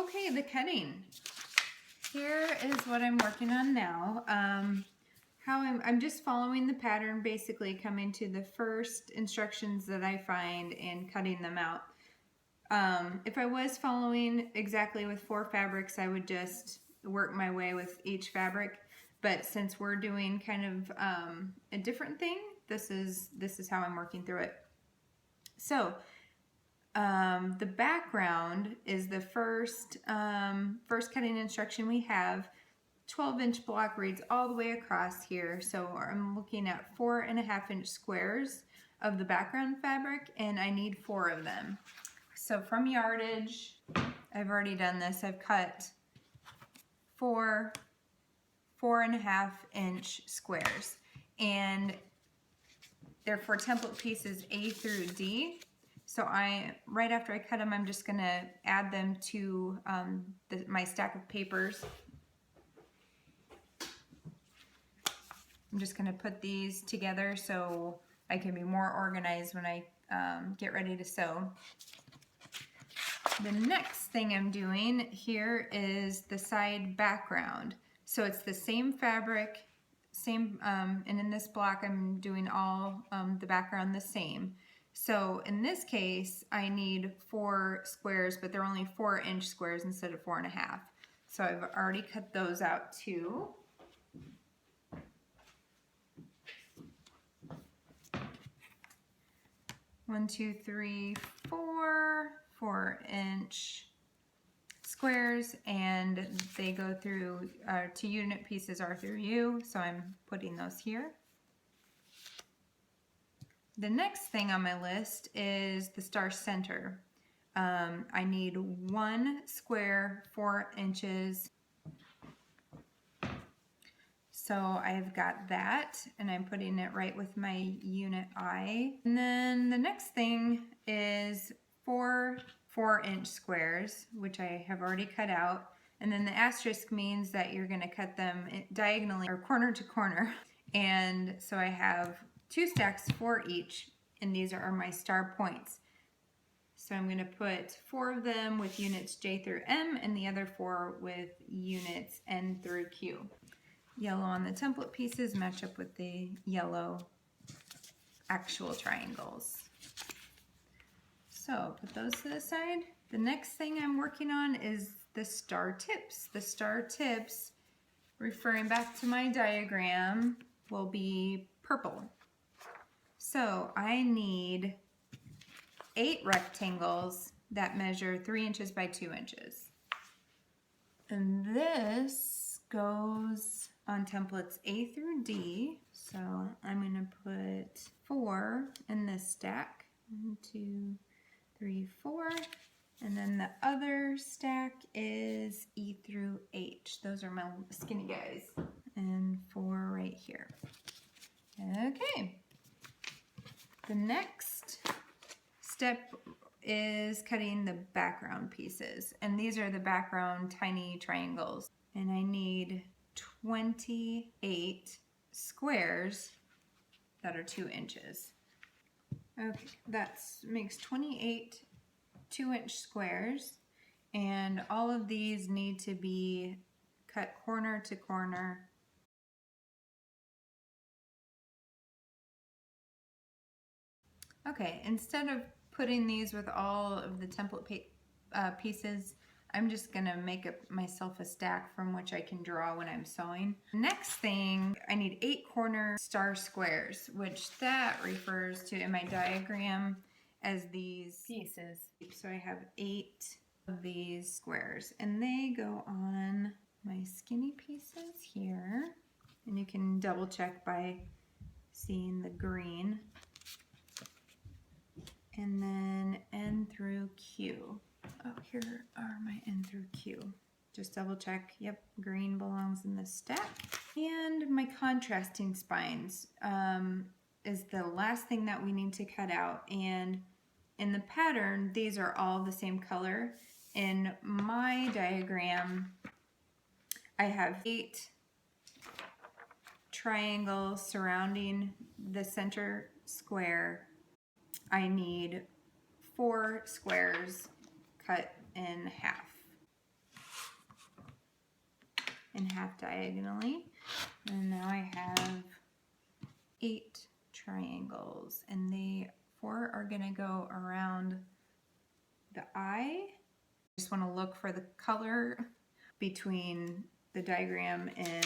Okay, the cutting. Here is what I'm working on now. I'm just following the pattern, basically coming to the first instructions that I find and cutting them out. If I was following exactly with 4 fabrics, I would just work my way with each fabric. But since we're doing kind of a different thing, this is how I'm working through it. So the background is the first cutting instruction we have. 12-inch block reads all the way across here, so I'm looking at 4.5-inch squares of the background fabric, and I need 4 of them. So from yardage, I've already done this. I've cut 4 4.5-inch squares, and they're for template pieces A through D. So right after I cut them, I'm just gonna add them to my stack of papers. I'm just gonna put these together so I can be more organized when I get ready to sew. The next thing I'm doing here is the side background. So it's the same fabric, and in this block I'm doing all the background the same. So in this case, I need 4 squares, but they're only 4-inch squares instead of 4.5. So I've already cut those out too. One, two, three, 4-inch squares, and they go through 2 unit pieces are through U, so I'm putting those here. The next thing on my list is the star center. I need 1 square 4 inches. So I've got that, and I'm putting it right with my unit I. And then the next thing is 4 4-inch squares, which I have already cut out. And then the asterisk means that you're going to cut them diagonally or corner to corner. And so I have 2 stacks for each, and these are my star points. So I'm going to put 4 of them with units J through M and the other 4 with units N through Q. Yellow on the template pieces match up with the yellow actual triangles. So put those to the side. The next thing I'm working on is the star tips. The star tips, referring back to my diagram, will be purple. So I need 8 rectangles that measure 3 inches by 2 inches. And this goes on templates A through D. So I'm going to put 4 in this stack. 1, 2, 3, 4. And then the other stack is E through H. Those are my skinny guys. And 4 right here. Okay. The next step is cutting the background pieces. And these are the background tiny triangles. And I need 28 squares that are 2 inches. Okay, that makes 28 2-inch squares, and all of these need to be cut corner to corner. Okay, instead of putting these with all of the template pieces, I'm just gonna make myself a stack from which I can draw when I'm sewing. Next thing, I need 8 corner star squares, which that refers to in my diagram as these pieces. So I have 8 of these squares, and they go on my skinny pieces here. And you can double check by seeing the green. And then N through Q. Oh, here are my N through Q. Just double check. Yep, green belongs in this stack. And my contrasting spines is the last thing that we need to cut out. And in the pattern, these are all the same color. In my diagram, I have 8 triangles surrounding the center square. I need 4 squares cut in half. in half diagonally. And now I have 8 triangles, and 4 are gonna go around the eye. Just want to look for the color between the diagram in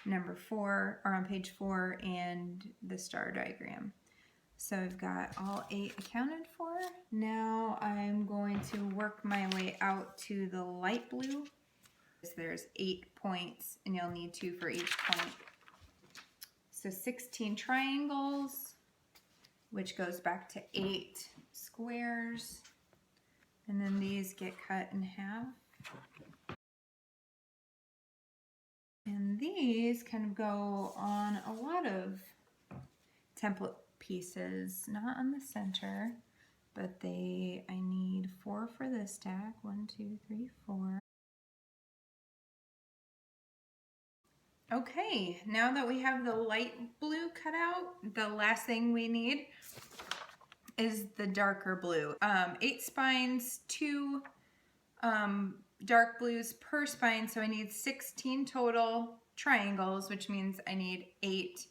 number 4, or on page 4, and the star diagram. So I've got all 8 accounted for. Now I'm going to work my way out to the light blue. There's 8 points, and you'll need 2 for each point. So 16 triangles, which goes back to 8 squares. And then these get cut in half. And these kind of go on a lot of template pieces, not on the center, but I need 4 for this stack. 1, 2, 3, 4. Okay, now that we have the light blue cut out, the last thing we need is the darker blue. 8 spines, 2 dark blues per spine, so I need 16 total triangles, which means I need 8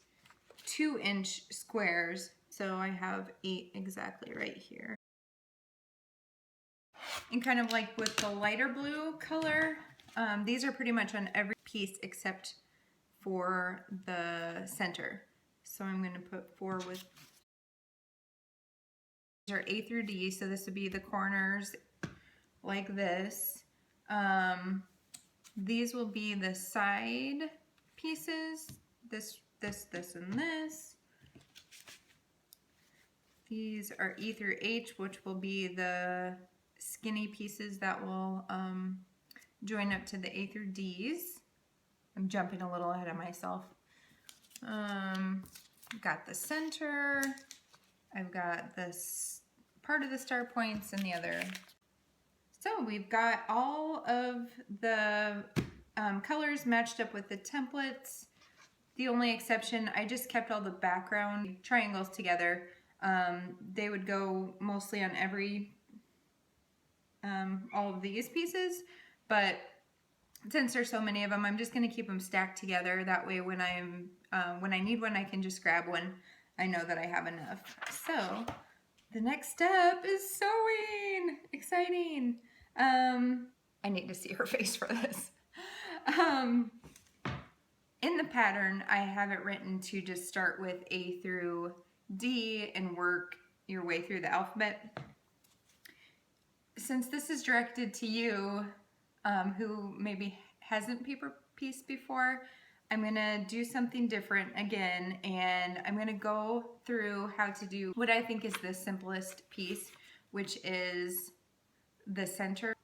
2-inch squares. So I have 8 exactly right here. And kind of like with the lighter blue color, these are pretty much on every piece except for the center. So I'm going to put 4 with, these are A through D, so this would be the corners like this. These will be the side pieces, this, and this. These are E through H, which will be the skinny pieces that will join up to the A through D's. I'm jumping a little ahead of myself. Got the center. I've got this part of the star points and the other. So we've got all of the colors matched up with the templates. The only exception, I just kept all the background triangles together. They would go mostly on all of these pieces, but since there's so many of them, I'm just going to keep them stacked together. That way when I need one, I can just grab one. I know that I have enough. So the next step is sewing. Exciting. I need to see her face for this. In the pattern, I have it written to just start with A through D and work your way through the alphabet. Since this is directed to you, who maybe hasn't paper pieced before, I'm gonna do something different again, and I'm gonna go through how to do what I think is the simplest piece, which is the center.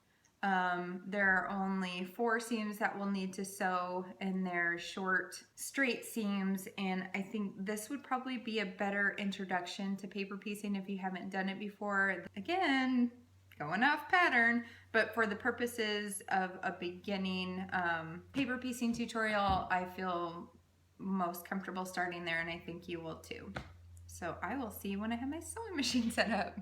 There are only 4 seams that we'll need to sew, and they're short, straight seams, and I think this would probably be a better introduction to paper piecing if you haven't done it before. Again, going off pattern, but for the purposes of a beginning paper piecing tutorial, I feel most comfortable starting there, and I think you will too. So I will see you when I have my sewing machine set up.